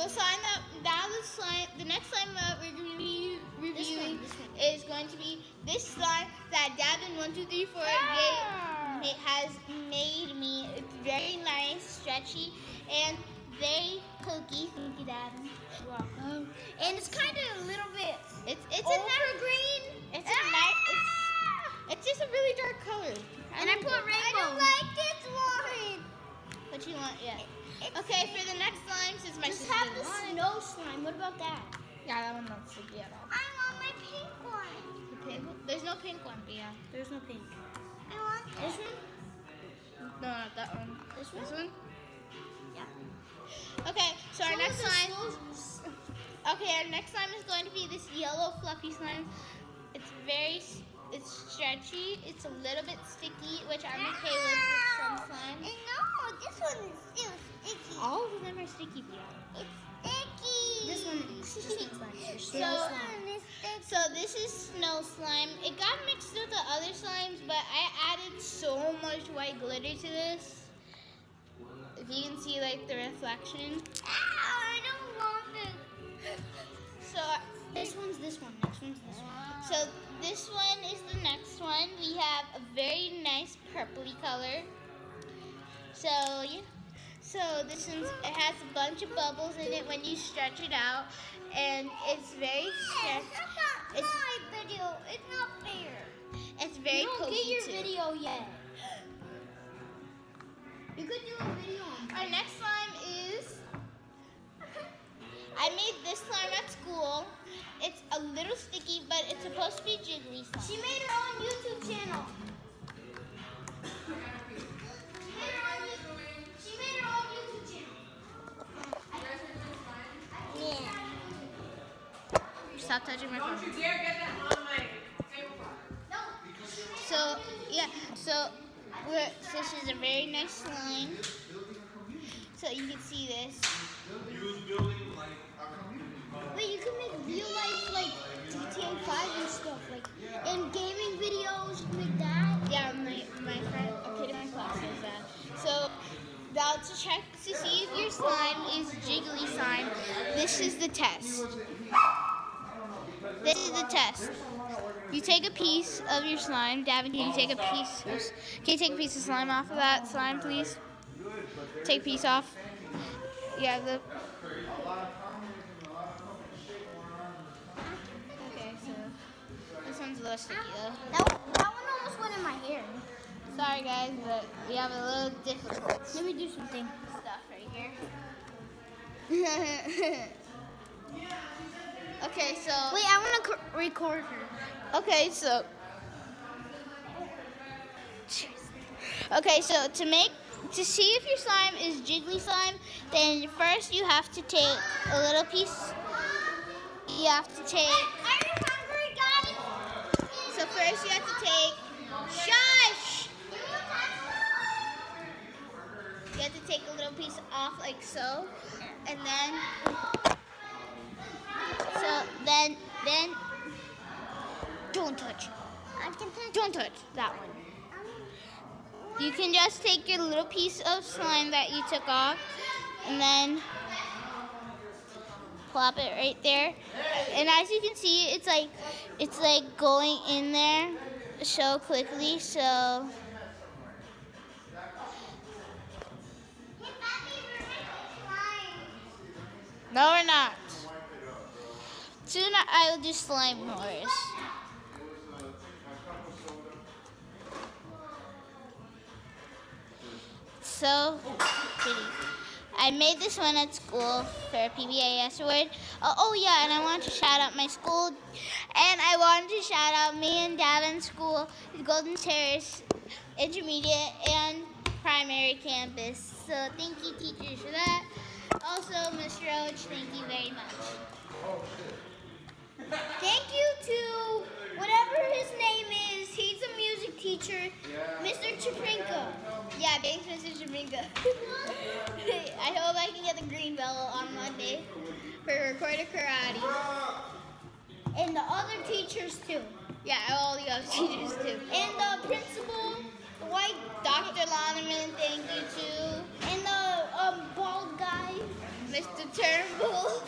the slime the next slime that we're going to be reviewing is going to be this slime that Davin12348 has made me. It's very nice, stretchy, and very cookie. Thank you, Davin. You're welcome. And it's kind of a little bit. It's green. It's just a really dark color. And I put rainbow. I don't like this one. What you want? Yeah. Okay, for the next slime, since my sister have the snow slime. What about that? Yeah, that one not sticky at all. I want my pink one. The pink one? There's no pink one, but yeah. There's no pink. I want this one. No, not that one. This one? This one? Yeah. Okay, so our next slime. Okay, our next slime is going to be this yellow fluffy slime. It's stretchy. It's a little bit sticky, which I'm okay with some slime. No, this one is still sticky. All of them are sticky, Bia. It's sticky. This one is sticky. So this is snow slime. It got mixed with the other slimes, but I added so much white glitter to this. If you can see like the reflection. I don't want it. So this one's this one. Next one's this one. So this one is the next one. We have a very nice purpley color. So yeah. So this one, it has a bunch of bubbles in it when you stretch it out, and it's very stretchy. It's not my video. It's not fair. It's very You don't pokey get your too. video yet. You could do a video on Our next slime is, I made this slime at school. It's a little sticky, but it's supposed to be jiggly slime. She made her own YouTube channel. She made her own YouTube channel. Yeah. Stop touching my phone. Don't you dare get that on my tablecloth. No. So yeah, so this is a very nice slime. So you can see this. Wait, you can make real life like GTA 5 and stuff, like in gaming videos, you can make that. Yeah, my friend, a kid in my class does that. So now to check to see if your slime is jiggly slime, this is the test. This is the test. You take a piece of your slime. Davin, can you take a piece? Can you take a piece of slime off of that slime, please? Take a piece off. Yeah. Okay, so this one's a little sticky though. That one almost went in my hair. Sorry guys, but we have a little difficult Let me do something. stuff right here. Okay, so Wait, I want to record her. okay, so to see if your slime is jiggly slime, then first you have to take a little piece. You have to take. Are you hungry, guys? So first you have to take. Shush! You have to take a little piece off like so, and then. So then don't touch. Don't touch that one. You can just take your little piece of slime that you took off and then plop it right there. And as you can see, it's like going in there so quickly. So no, we're not. Soon I will do slime wars. So pretty. I made this one at school for a PBAS award. Oh yeah, and I want to shout out my school, and I wanted to shout out me and Davin's school, Golden Terrace Intermediate and Primary Campus. So thank you, teachers, for that. Also, Mr. Roach, thank you very much. Thank you to whatever his name is. He's a music teacher, Mr. Chaprinka. Yeah, thanks, Mr. Chaprinka. I hope I can get the green belt on Monday for recorded karate. And the other teachers too. Yeah, all the other teachers too. And the principal, the white Dr. Lonerman, thank you too. and the bald guy. Mr. Turnbull.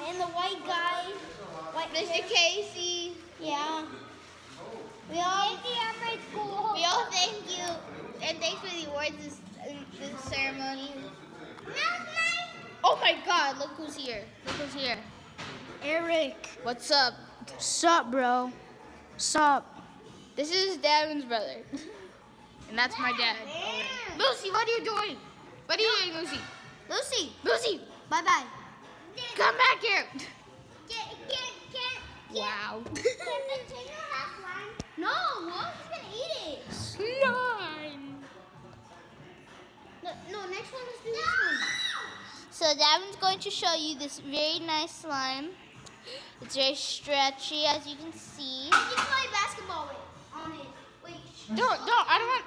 And the white guy. Mr. Casey. Yeah. We all thank you. And thanks for the awards this ceremony. Oh my god, look who's here. Eric. What's up? Sup, bro? Sup? This is Davin's brother. And that's my dad. Lucy, what are you doing? What are you doing, Lucy? Lucy! Bye-bye. Come back here! Wow. No, what? He's gonna eat it. Slime! No, next one is this one. So Davin's going to show you this very nice slime. It's very stretchy, as you can see. You can play basketball on it. Wait. Don't, I don't want...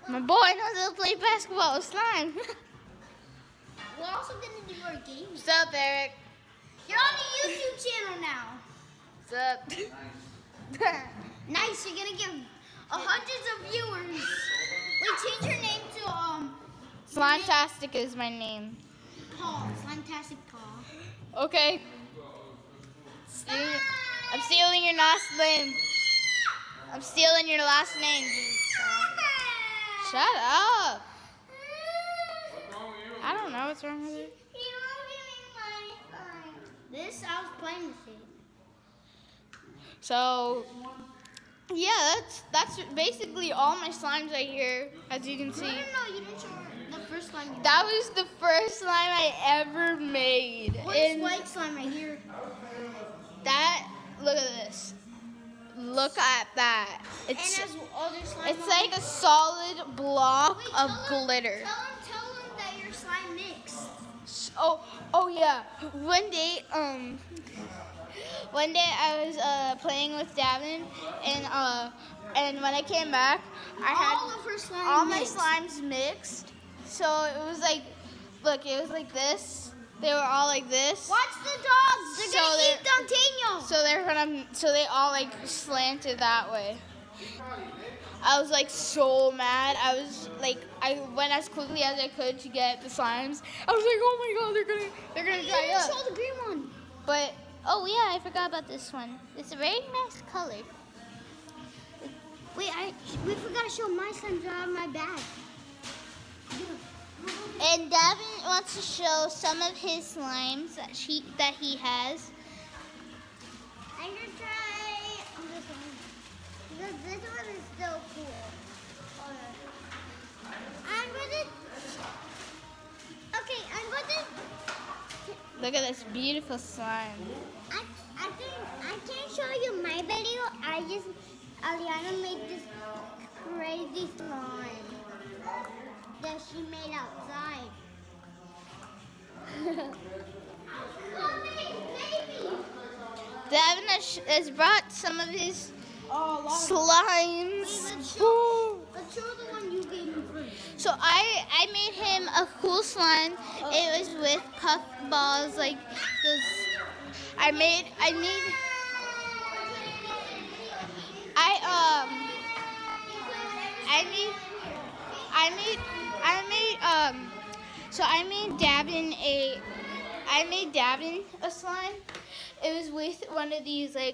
My boy knows how to play basketball with slime. We're also gonna do our games. What's up, Eric? You're on the YouTube channel now. What's up? Nice, you're gonna get hundreds of viewers. Wait, change your name to Slimetastic is my name. Paul. Fantastic Paul. Okay. I'm stealing your last name. I'm stealing your last name, dude. Shut up. I don't know what's wrong with it. This, I was playing with it. So, yeah, that's basically all my slimes right here, as you can see. No, you didn't show the first slime. That was the first slime I ever made. What's white slime right here? Look at this. Look at that. It's like a solid block of glitter. Tell them that your slime mixed. Oh yeah. One day I was playing with Davin, and when I came back, I had all my slimes mixed. So it was like, look, it was like this. They were all like this. Watch the dogs. They're gonna eat Dantino. So they all like slanted that way. I was like so mad. I went as quickly as I could to get the slimes. I was like, oh my god, they're gonna dry up. Show the green one. But oh yeah, I forgot about this one. It's a very nice color. Wait, we forgot to show my slimes out of my bag. And Davin wants to show some of his slimes that he has. I'm gonna try this one because this one is so cool. I'm gonna. Look at this beautiful slime. I can't show you my video. Aliana made this crazy slime that she made outside. Davin has brought some of his slimes. Let's show the one you gave me first. So I made him a cool slime. It was with puff balls like this. I made Davin a slime. It was with one of these I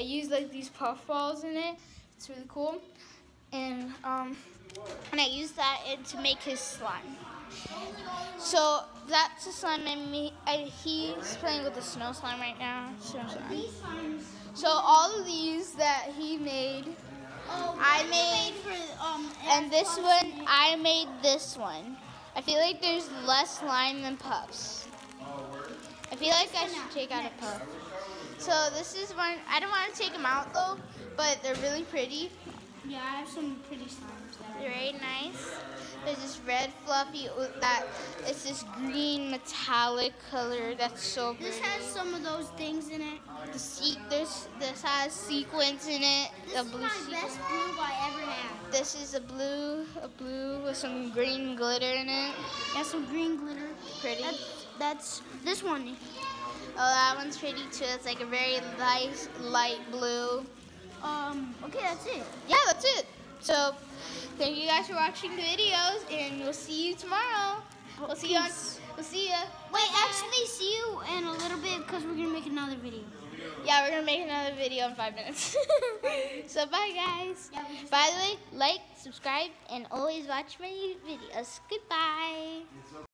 used like these puff balls in it. It's really cool. And I used that to make his slime. So that's the slime I made. He's playing with the snow slime right now. Snow slime. So all of these that he made, I made, and this one, I made this one. I feel like there's less slime than puffs. I feel like I should take out a puff. So this is one, I don't want to take them out though, but they're really pretty. Yeah, I have some pretty slimes there. They're very nice. There's this red fluffy it's this green metallic color that's so pretty. This has some of those things in it. This has sequins in it. This is my best blue I ever had. This is a blue with some green glitter in it. Yeah, some green glitter. Pretty. That's this one. Oh, that one's pretty too. It's like a very nice light blue. Okay, that's it. Yeah, that's it. So, thank you guys for watching the videos, and we'll see you tomorrow. We'll see you. Wait, actually, see you in a little bit because we're gonna make another video. Yeah, we're gonna make another video in 5 minutes. So bye, guys. Yeah, By the way, like, subscribe, and always watch my videos. Goodbye.